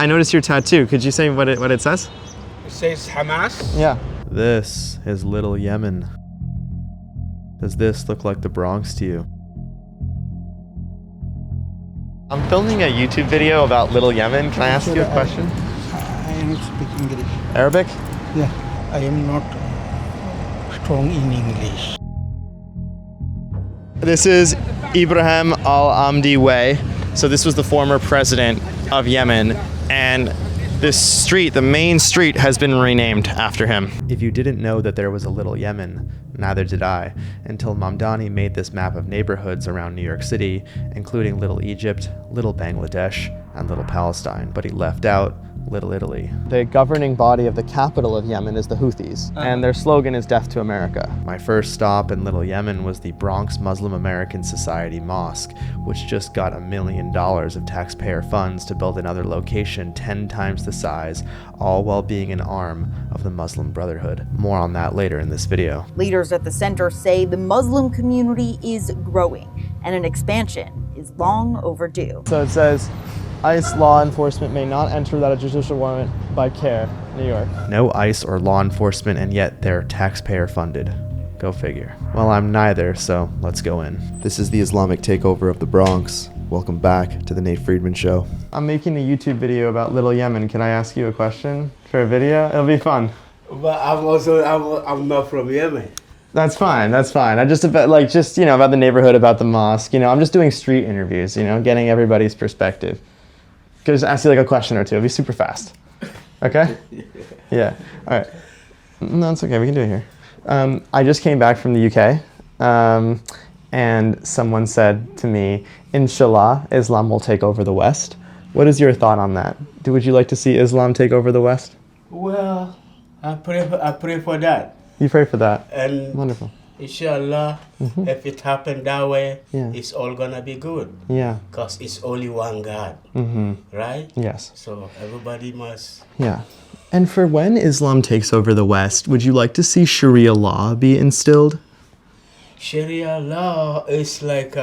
I noticed your tattoo. Could you say what it says? It says Hamas. Yeah. This is Little Yemen. Does this look like the Bronx to you? I'm filming a YouTube video about Little Yemen. Can I ask you a question? I am speaking English. Arabic? Yeah, I am not strong in English. This is Ibrahim Al-Amdi Way. So this was the former president of Yemen, and this street, the main street, has been renamed after him. If you didn't know that there was a Little Yemen, neither did I, until Mamdani made this map of neighborhoods around New York City, including Little Egypt, Little Bangladesh, and Little Palestine, but he left out Little Italy. The governing body of the capital of Yemen is the Houthis, and their slogan is Death to America. My first stop in Little Yemen was the Bronx Muslim American Society Mosque, which just got $1 million of taxpayer funds to build another location 10 times the size, all while being an arm of the Muslim Brotherhood. More on that later in this video. Leaders at the center say the Muslim community is growing, and an expansion is long overdue. So it says, ICE law enforcement may not enter without a judicial warrant by CARE, New York. No ICE or law enforcement, and yet they're taxpayer funded. Go figure. Well, I'm neither, so let's go in. This is the Islamic takeover of the Bronx. Welcome back to the Nate Friedman Show. I'm making a YouTube video about Little Yemen. Can I ask you a question for a video? It'll be fun. But I'm not from Yemen. That's fine. I just about about the neighborhood, about the mosque. I'm just doing street interviews. Getting everybody's perspective. Could just ask you like a question or two. It'll be super fast. Okay? Yeah. All right. No, it's okay. We can do it here. I just came back from the UK, and someone said to me, "Inshallah, Islam will take over the West." What is your thought on that? Would you like to see Islam take over the West? Well, I pray for that. You pray for that. And wonderful. Inshallah, if it happened that way, yeah, it's all gonna be good. Yeah. Because it's only one God. Right? Yes. So everybody must. Yeah. And for when Islam takes over the West, would you like to see Sharia law be instilled? Sharia law is like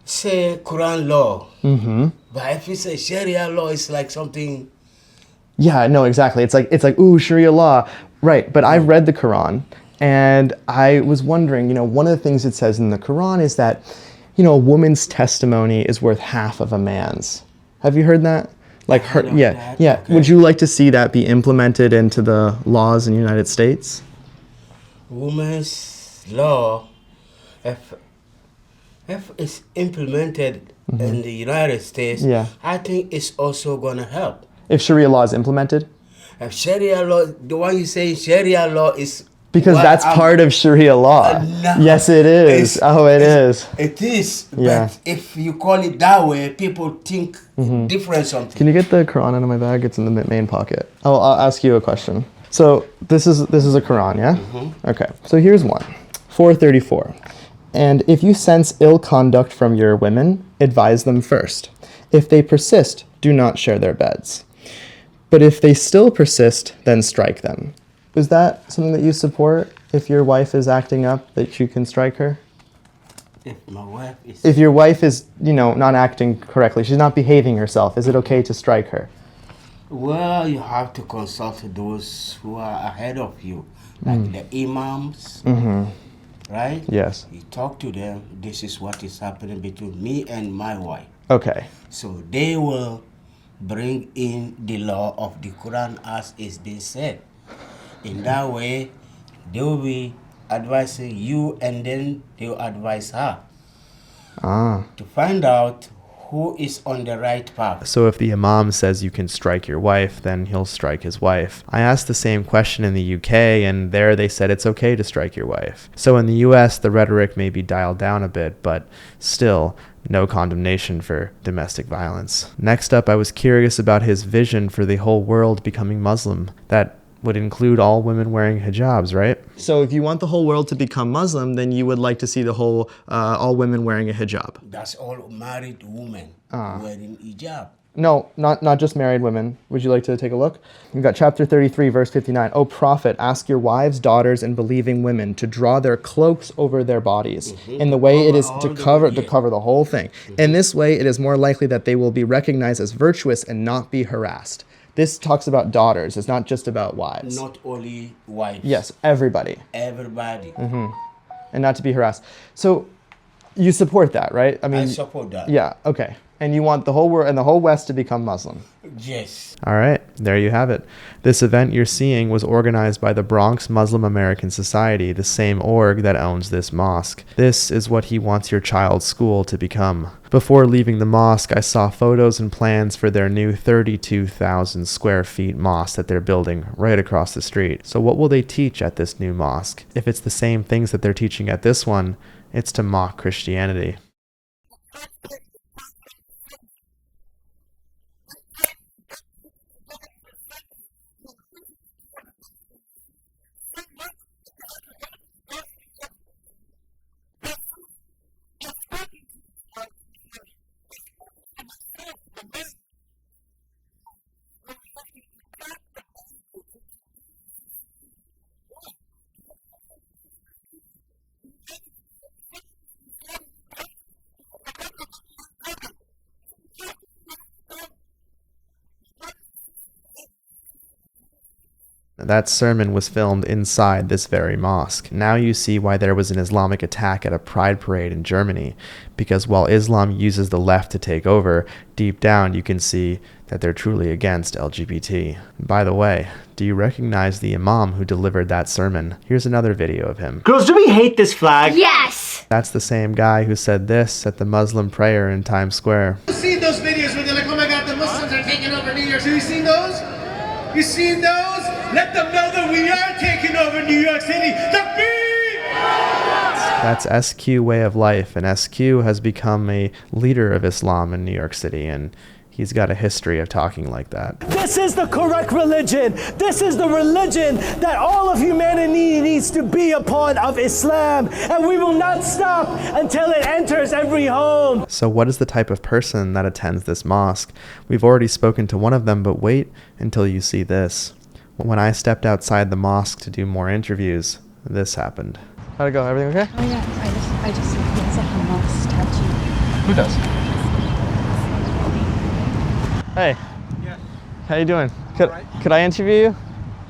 say Quran law. But if you say Sharia law, it's like something. Yeah, no, exactly. It's like ooh, Sharia law. Right. But I've read the Quran. And I was wondering, one of the things it says in the Quran is that, a woman's testimony is worth half of a man's. Have you heard that? Like her, yeah. Okay. Would you like to see that be implemented into the laws in the United States? Women's law, if it's implemented in the United States, I think it's also gonna help. If Sharia law is implemented? If Sharia law, the one you say Sharia law is. Because that's part of Sharia law. No, yes, it is. It is. It is. Yeah. But if you call it that way, people think different something. Can you get the Quran out of my bag? It's in the main pocket. I'll ask you a question. So this is a Quran, yeah? Okay. So here's one. 434. And if you sense ill conduct from your women, advise them first. If they persist, do not share their beds. But if they still persist, then strike them. Is that something that you support? If your wife is acting up, that you can strike her? If your wife is, not acting correctly, she's not behaving herself, is it okay to strike her? Well, you have to consult those who are ahead of you, like the imams, right? Yes. You talk to them, this is what is happening between me and my wife. Okay. So they will bring in the law of the Quran as is being said. In that way, they will be advising you, and then they will advise her to find out who is on the right path. So if the imam says you can strike your wife, then he'll strike his wife. I asked the same question in the UK, and there they said it's okay to strike your wife. So in the US, the rhetoric may be dialed down a bit, but still, no condemnation for domestic violence. Next up, I was curious about his vision for the whole world becoming Muslim. That would include all women wearing hijabs, right? So if you want the whole world to become Muslim, then you would like to see the whole, all women wearing a hijab. That's all married women wearing hijab. No, not just married women. Would you like to take a look? We've got chapter 33, verse 59. O prophet, ask your wives, daughters, and believing women to draw their cloaks over their bodies. In the way it is to cover the whole thing. In this way, it is more likely that they will be recognized as virtuous and not be harassed. This talks about daughters. It's not just about wives. Not only wives. Yes, everybody. Everybody. And not to be harassed. So you support that, right? I support that. Yeah, okay. And you want the whole world and the whole West to become Muslim. Yes. All right, there you have it. This event you're seeing was organized by the Bronx Muslim American Society, the same org that owns this mosque. This is what he wants your child's school to become. Before leaving the mosque, I saw photos and plans for their new 32,000 square feet mosque that they're building right across the street. So what will they teach at this new mosque? If it's the same things that they're teaching at this one, it's to mock Christianity. That sermon was filmed inside this very mosque. Now you see why there was an Islamic attack at a pride parade in Germany, because while Islam uses the left to take over, deep down you can see that they're truly against LGBT. By the way, do you recognize the imam who delivered that sermon? Here's another video of him. Girls, do we hate this flag? Yes! That's the same guy who said this at the Muslim prayer in Times Square. You've seen those videos where they're like, oh my God, the Muslims are taking over New York City. You seen those? You seen those? Let them know that we are taking over New York City. That's SQ Way of Life, and SQ has become a leader of Islam in New York City, and he's got a history of talking like that. This is the correct religion. This is the religion that all of humanity needs to be a part of, Islam. And we will not stop until it enters every home. So what is the type of person that attends this mosque? We've already spoken to one of them, but wait until you see this. When I stepped outside the mosque to do more interviews, this happened. How'd it go? Everything okay? Oh yeah, I just he has a Hamas tattoo. Who does? Hey. Yes. How you doing? Alright. Could I interview you?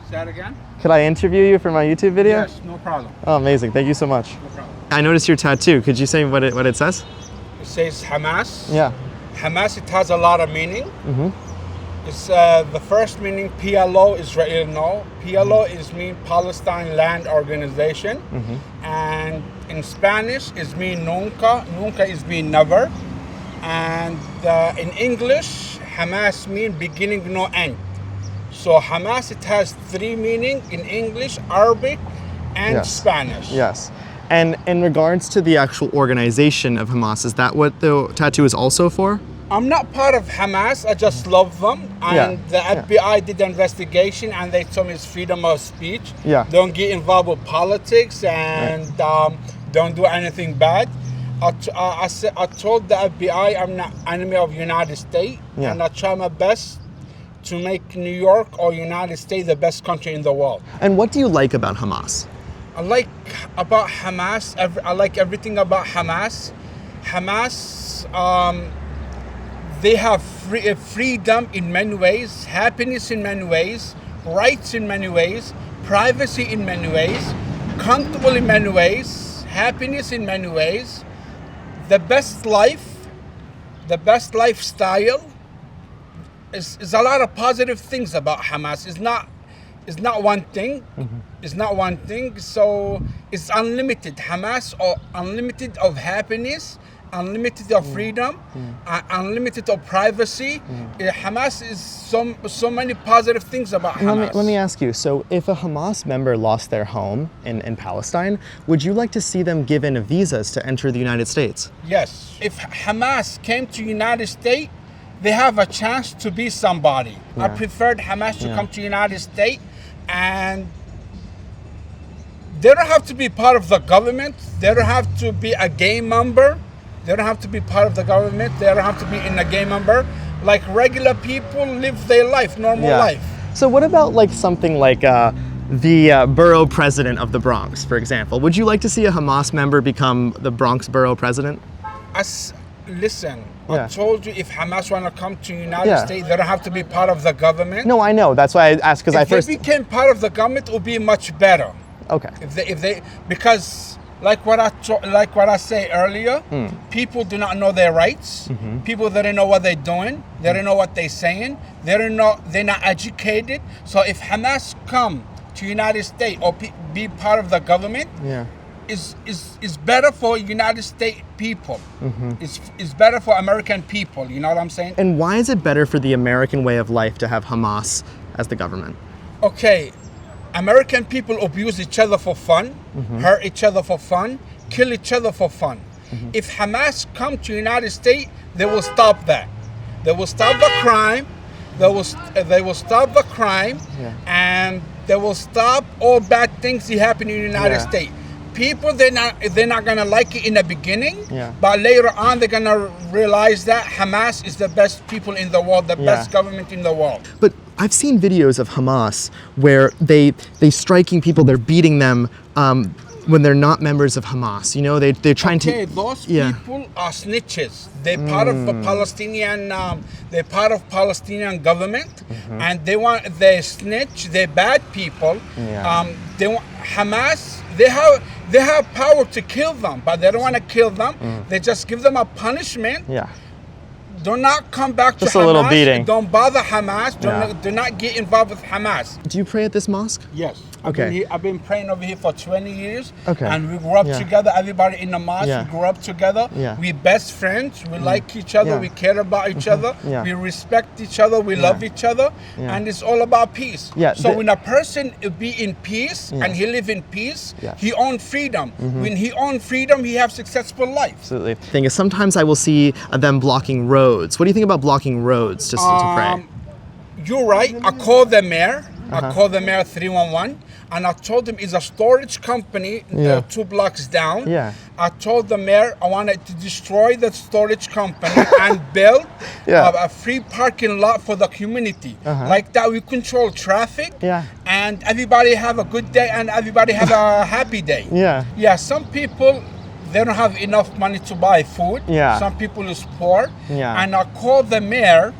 Say that again? Could I interview you for my YouTube video? Yes, no problem. Oh, amazing. Thank you so much. No problem. I noticed your tattoo. Could you say what it says? It says Hamas. Yeah. Hamas, it has a lot of meaning. Mm-hmm. It's the first meaning PLO, Israel no. PLO is mean Palestine Land Organization. Mm-hmm. And in Spanish is mean nunca. Nunca is mean never. And in English, Hamas mean beginning, no end. So Hamas, it has three meaning in English, Arabic, and Yes. Spanish. Yes. And in regards to the actual organization of Hamas, is that what the tattoo is also for? I'm not part of Hamas. I just love them. And the FBI did the investigation, and they told me it's freedom of speech. Yeah. Don't get involved with politics, and don't do anything bad. I told the FBI I'm not enemy of United States, Yeah. and I try my best to make New York or United States the best country in the world. And what do you like about Hamas? I like about Hamas. I like everything about Hamas. Hamas, they have freedom in many ways, happiness in many ways, rights in many ways, privacy in many ways, comfortable in many ways, happiness in many ways, the best life, the best lifestyle. Is a lot of positive things about Hamas. It's not one thing. Mm-hmm. It's not one thing. So it's unlimited. Hamas or unlimited of happiness, unlimited of freedom, unlimited of privacy. Hamas is so many positive things about Hamas. Let me ask you, so if a Hamas member lost their home in Palestine, would you like to see them given visas to enter the United States? Yes. If Hamas came to United States, they have a chance to be somebody. I preferred Hamas to come to United States, and they don't have to be part of the government. They don't have to be a gang member. They don't have to be part of the government. They don't have to be in a gang member. like regular people live their life, normal life. So what about like something like the borough president of the Bronx, for example? Would you like to see a Hamas member become the Bronx borough president? Listen, Yeah. I told you, if Hamas want to come to United States, they don't have to be part of the government. No, I know. That's why I asked, because I If they first... became part of the government, it would be much better. Okay. If they because like what I say earlier, people do not know their rights. People they don't know what they're doing. They don't know what they're saying. They're not educated. So if Hamas come to United States or be part of the government, is better for United States people. It's better for American people. You know what I'm saying? And why is it better for the American way of life to have Hamas as the government? Okay, American people abuse each other for fun, hurt each other for fun, kill each other for fun. If Hamas come to United States, they will stop that. They will stop the crime. They will stop the crime, and they will stop all bad things that happen in the United States. People, they're not gonna like it in the beginning, but later on they're gonna realize that Hamas is the best people in the world, the best government in the world. But I've seen videos of Hamas where they striking people, they're beating them when they're not members of Hamas. You know, they're trying to... Those people are snitches. They're part of the Palestinian. They're part of Palestinian government, and they snitch. They're bad people. They want Hamas. They have power to kill them, but they don't want to kill them. They just give them a punishment. Do not come back to Hamas. Just a little beating. Don't bother Hamas. Do not get involved with Hamas. Do you pray at this mosque? Yes. Okay. I've been praying over here for 20 years. Okay. And we grew up together. Everybody in the mosque, we grew up together. We best friends. We like each other. We care about each other. We respect each other. We love each other. And it's all about peace. So when a person be in peace and he live in peace, he own freedom. When he own freedom, he have successful life. Absolutely. The thing is, sometimes I will see them blocking roads. What do you think about blocking roads just to pray? You're right. I called the mayor. I called the mayor 311. And I told him it's a storage company 2 blocks down. I told the mayor I wanted to destroy the storage company and build a free parking lot for the community. Like that, we control traffic, and everybody have a good day and everybody have a happy day. Some people, they don't have enough money to buy food. Some people is poor. And I called the mayor.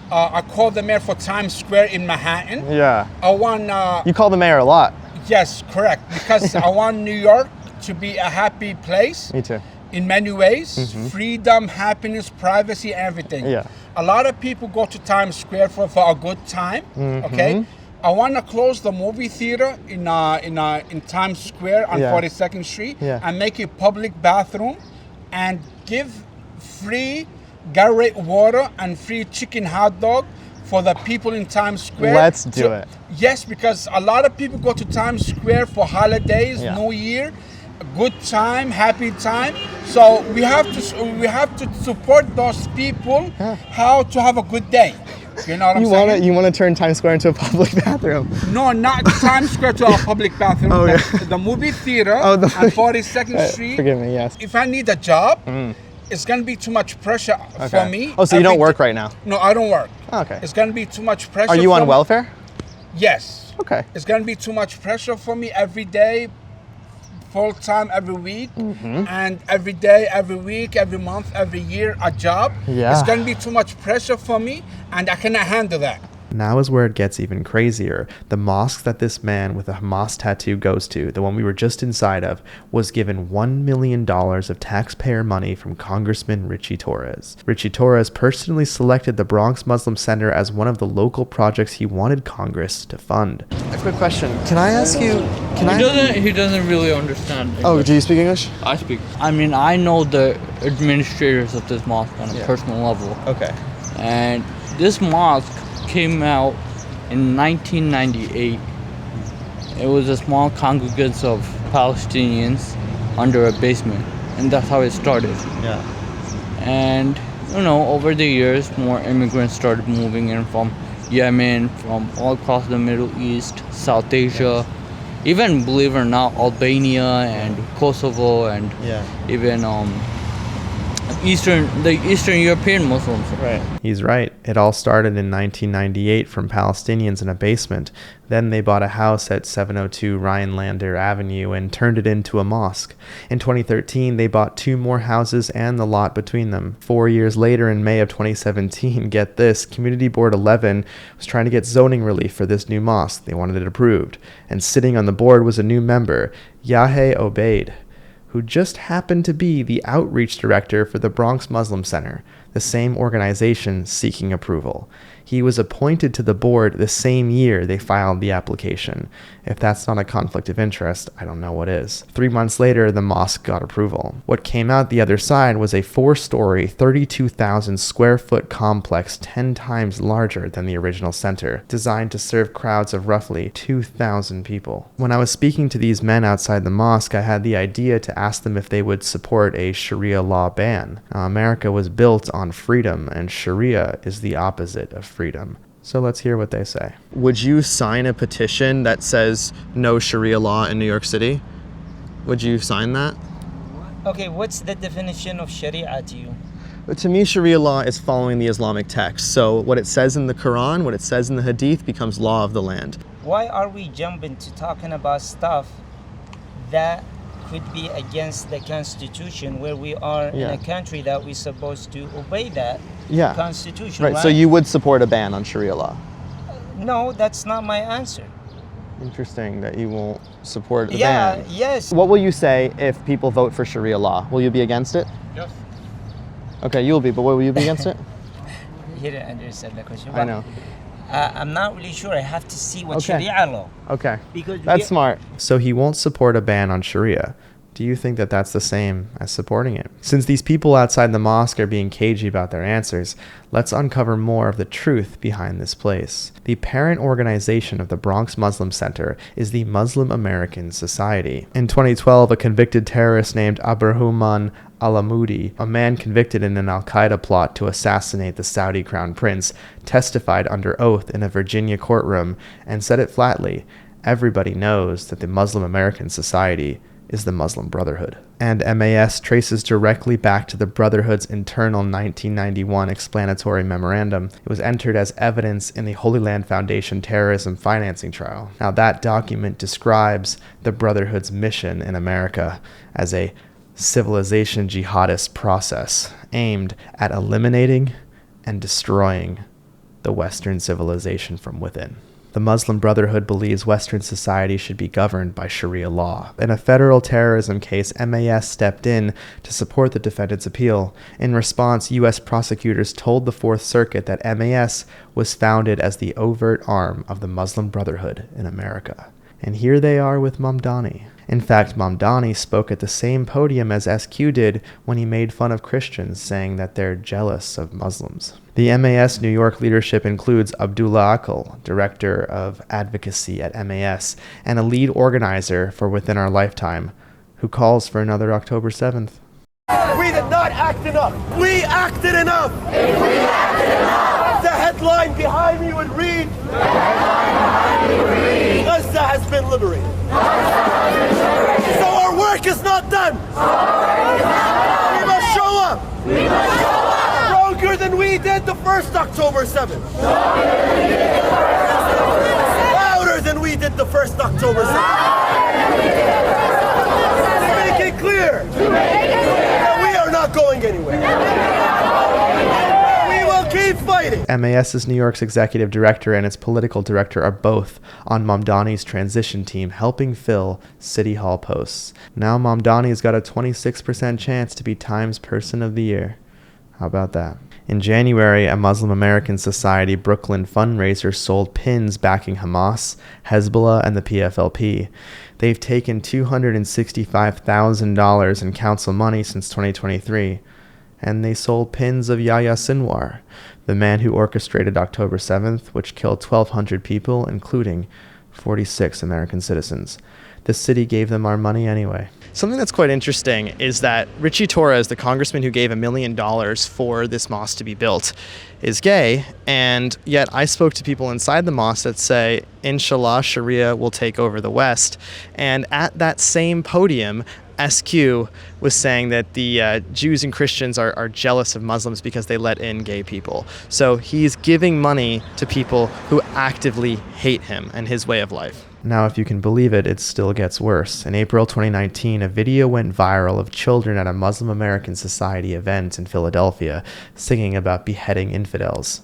I called the mayor for Times Square in Manhattan. I want... you call the mayor a lot. Yes, correct. Because I want New York to be a happy place. Me too. In many ways. Freedom, happiness, privacy, everything. A lot of people go to Times Square for a good time. Okay? I want to close the movie theater in Times Square on 42nd Street and make it public bathroom and give free Gatorade water and free chicken hot dog for the people in Times Square. Let's do it. Yes, because a lot of people go to Times Square for holidays, New Year, good time, happy time. So we have to support those people how to have a good day. You know what I'm saying? You want to turn Times Square into a public bathroom? No, not Times Square to a public bathroom. The movie theater on 42nd Street. Forgive me, yes. If I need a job, it's going to be too much pressure for me. Oh, so you don't work right now? No, I don't work. Okay. It's going to be too much pressure. Are you on welfare? Yes. Okay. It's going to be too much pressure for me every day, full time, every week, and every day, every week, every month, every year, a job. It's going to be too much pressure for me, and I cannot handle that. Now is where it gets even crazier. The mosque that this man with a Hamas tattoo goes to, the one we were just inside of, was given $1 million of taxpayer money from Congressman Richie Torres. Richie Torres personally selected the Bronx Muslim Center as one of the local projects he wanted Congress to fund. A quick question. Can I ask you... He doesn't really understand English. Oh, do you speak English? I speak. I mean, I know the administrators of this mosque on a personal level. Okay. And this mosque came out in 1998. It was a small congregation of Palestinians under a basement, and that's how it started. And over the years, more immigrants started moving in from Yemen, from all across the Middle East, South Asia, even, believe it or not, Albania and Kosovo, and even Eastern European Muslims. Right. He's right. It all started in 1998 from Palestinians in a basement. Then they bought a house at 702 Rhinelander Avenue and turned it into a mosque. In 2013, they bought 2 more houses and the lot between them. 4 years later, in May of 2017, get this, Community Board 11 was trying to get zoning relief for this new mosque. They wanted it approved. And sitting on the board was a new member, Yahya Obeid, who just happened to be the outreach director for the Bronx Muslim Center, the same organization seeking approval. He was appointed to the board the same year they filed the application. If that's not a conflict of interest, I don't know what is. 3 months later, the mosque got approval. What came out the other side was a 4-story, 32,000 square foot complex 10 times larger than the original center, designed to serve crowds of roughly 2,000 people. When I was speaking to these men outside the mosque, I had the idea to ask them if they would support a Sharia law ban. Now, America was built on freedom, and Sharia is the opposite of freedom. So let's hear what they say. Would you sign a petition that says no Sharia law in New York City? Would you sign that? Okay, what's the definition of Sharia to you? To me, Sharia law is following the Islamic text. So what it says in the Quran, what it says in the Hadith becomes law of the land. Why are we jumping to talking about stuff that could be against the Constitution, where we are in a country that we're supposed to obey that Constitution, right? So you would support a ban on Sharia law? No, that's not my answer. Interesting that you won't support a ban. Yes. What will you say if people vote for Sharia law? Will you be against it? Yes. Okay, you'll be, but what will you be against it? You didn't understand the question. I know. I'm not really sure. I have to see what Sharia law. Okay. Because that's smart. So he won't support a ban on Sharia. Do you think that that's the same as supporting it? Since these people outside the mosque are being cagey about their answers, let's uncover more of the truth behind this place. The parent organization of the Bronx Muslim Center is the Muslim American Society. In 2012, a convicted terrorist named Abrahuman Alamudi, a man convicted in an al-Qaeda plot to assassinate the Saudi crown prince, testified under oath in a Virginia courtroom and said it flatly: everybody knows that the Muslim American Society is the Muslim Brotherhood. And MAS traces directly back to the Brotherhood's internal 1991 explanatory memorandum. It was entered as evidence in the Holy Land Foundation terrorism financing trial. Now, that document describes the Brotherhood's mission in America as a civilization jihadist process aimed at eliminating and destroying the Western civilization from within. The Muslim Brotherhood believes Western society should be governed by Sharia law. In a federal terrorism case, MAS stepped in to support the defendant's appeal. In response, U.S. prosecutors told the Fourth Circuit that MAS was founded as the overt arm of the Muslim Brotherhood in America. And here they are with Mamdani. In fact, Mamdani spoke at the same podium as SQ did when he made fun of Christians, saying that they're jealous of Muslims. The MAS New York leadership includes Abdullah Akil, Director of Advocacy at MAS, and a lead organizer for Within Our Lifetime, who calls for another October 7th. We did not act enough. We acted enough. If we acted enough. The headline behind me would read, Gaza has been liberated. So our work is not done. We must show up. Stronger than we did the first October 7th. Louder than we did the first October 7th. To make it clear that we are not going anywhere. We will keep fighting. MAS's New York's executive director and its political director are both on Mamdani's transition team, helping fill City Hall posts. Now Mamdani's got a 26% chance to be Times Person of the Year. How about that? In January, a Muslim American Society Brooklyn fundraiser sold pins backing Hamas, Hezbollah, and the PFLP. They've taken $265,000 in council money since 2023, and they sold pins of Yahya Sinwar, the man who orchestrated October 7th, which killed 1,200 people, including 46 American citizens. The city gave them our money anyway. Something that's quite interesting is that Richie Torres, the congressman who gave $1 million for this mosque to be built, is gay, and yet I spoke to people inside the mosque that say, inshallah, Sharia will take over the West. And at that same podium, SQ was saying that the Jews and Christians are jealous of Muslims because they let in gay people. So he's giving money to people who actively hate him and his way of life. Now, if you can believe it, it still gets worse. In April 2019, a video went viral of children at a Muslim American Society event in Philadelphia singing about beheading infidels.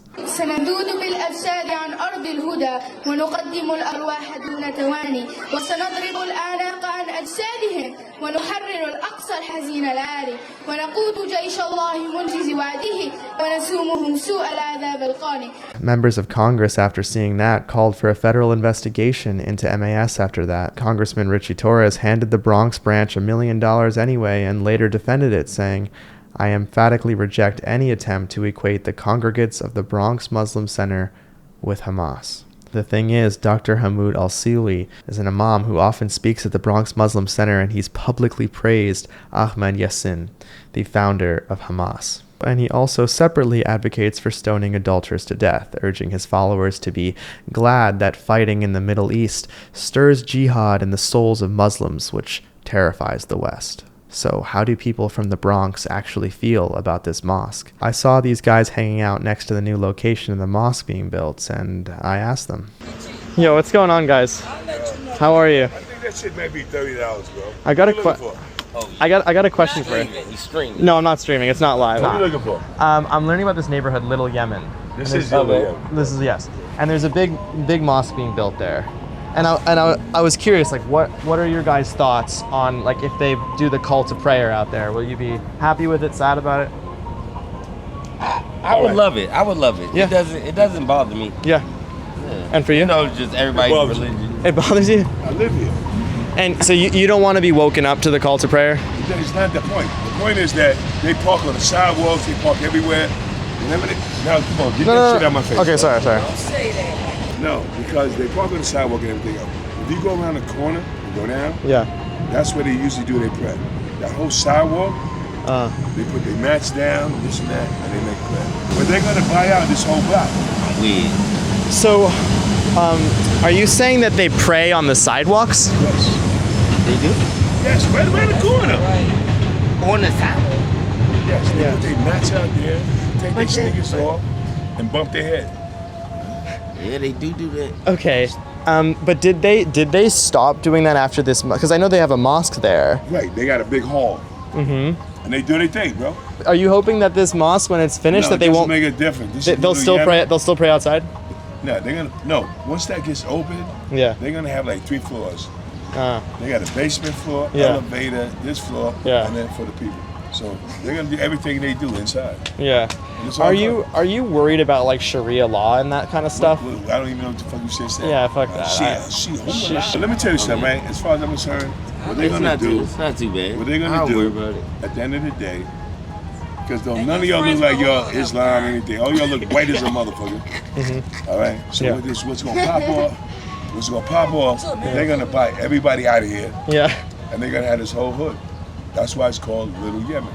الهدى ونقدم الأرواح دون تواني وسنضرب الآناق عن أجسادهم ونحرر الأقصى الحزين العاري ونقود جيش الله منجز وعده ونسومهم سوء العذاب القاني. Members of Congress, after seeing that, called for a federal investigation into MAS after that. Congressman Richie Torres handed the Bronx branch $1 million anyway and later defended it, saying, "I emphatically reject any attempt to equate the congregates of the Bronx Muslim Center with Hamas." The thing is, Dr. Hamoud al-Sili is an imam who often speaks at the Bronx Muslim Center, and he's publicly praised Ahmed Yassin, the founder of Hamas. And he also separately advocates for stoning adulterers to death, urging his followers to be glad that fighting in the Middle East stirs jihad in the souls of Muslims, which terrifies the West. So how do people from the Bronx actually feel about this mosque? I saw these guys hanging out next to the new location of the mosque being built, and I asked them. Yo, what's going on, guys? How are you? I think that shit may be $30, bro. I got a question for you. He's streaming. No, I'm not streaming. It's not live. What are you looking for? I'm learning about this neighborhood, Little Yemen. This is Little Yemen. This is, yes. And there's a big mosque being built there. And I was curious, like, what are your guys' thoughts on, like, if they do the call to prayer out there? Will you be happy with it, sad about it? I would love it. I would love it. Yeah. It doesn't bother me. Yeah. And for you? You know, just everybody's religion. It bothers you? I live here. And so you don't want to be woken up to the call to prayer? It's not the point. The point is that they park on the sidewalks, they park everywhere. Now, come on, get that shit out of my face. Okay, sorry. Don't say that. No, because they park on the sidewalk and everything else. If you go around the corner and go down, that's where they usually do their prayer. That whole sidewalk, they put their mats down, this and that, and they make prayer. But they're going to buy out this whole block. Weird. So, are you saying that they pray on the sidewalks? Yes. They do? Yes, right around the corner. On the sidewalk? Yes, they put their mats out there, take their sneakers off, and bump their head. Yeah, they do that. Okay. But did they stop doing that after this? Because I know they have a mosque there. Right, they got a big hall. Mm-hmm. And they do their thing, bro. Are you hoping that this mosque, when it's finished, that they won't make a difference? They'll still pray. They'll still pray outside. No, once that gets open, they're gonna have like 3 floors. They got a basement floor, elevator, this floor, and then for the people. So they're gonna do everything they do inside. Yeah. Are you worried about like Sharia law and that kind of stuff? I don't even know what the fuck you said. Yeah, fuck that. Let me tell you something, man. As far as I'm concerned, what they're gonna do, it's not too bad. What they're gonna do at the end of the day, because none of y'all look like y'all Islam or anything. All y'all look white as a motherfucker. Mm-hmm. All right. So what's gonna pop off? What's gonna pop off? They're gonna buy everybody out of here. Yeah. And they're gonna have this whole hood. That's why it's called Little Yemen.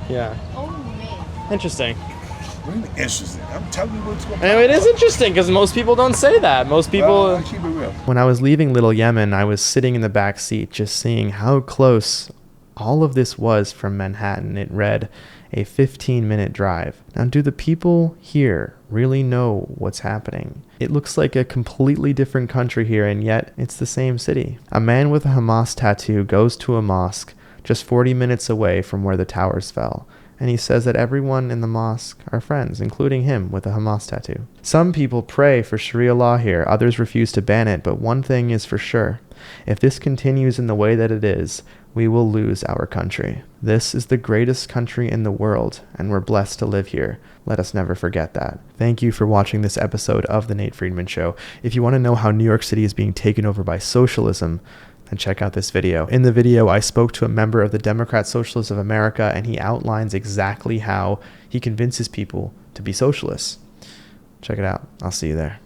Yeah. Oh man. Interesting. What do you mean interesting? I'm telling you what's going on. It is interesting because most people don't say that. Most people. I keep it real. When I was leaving Little Yemen, I was sitting in the back seat just seeing how close all of this was from Manhattan. It read a 15-minute drive. Now, do the people here really know what's happening? It looks like a completely different country here, and yet it's the same city. A man with a Hamas tattoo goes to a mosque just 40 minutes away from where the towers fell, and he says that everyone in the mosque are friends, including him with a Hamas tattoo. Some people pray for Sharia law here, others refuse to ban it, but one thing is for sure. If this continues in the way that it is, we will lose our country. This is the greatest country in the world, and we're blessed to live here. Let us never forget that. Thank you for watching this episode of The Nate Friedman Show. If you want to know how New York City is being taken over by socialism, and check out this video. In the video, I spoke to a member of the Democrat Socialists of America, and he outlines exactly how he convinces people to be socialists. Check it out. I'll see you there.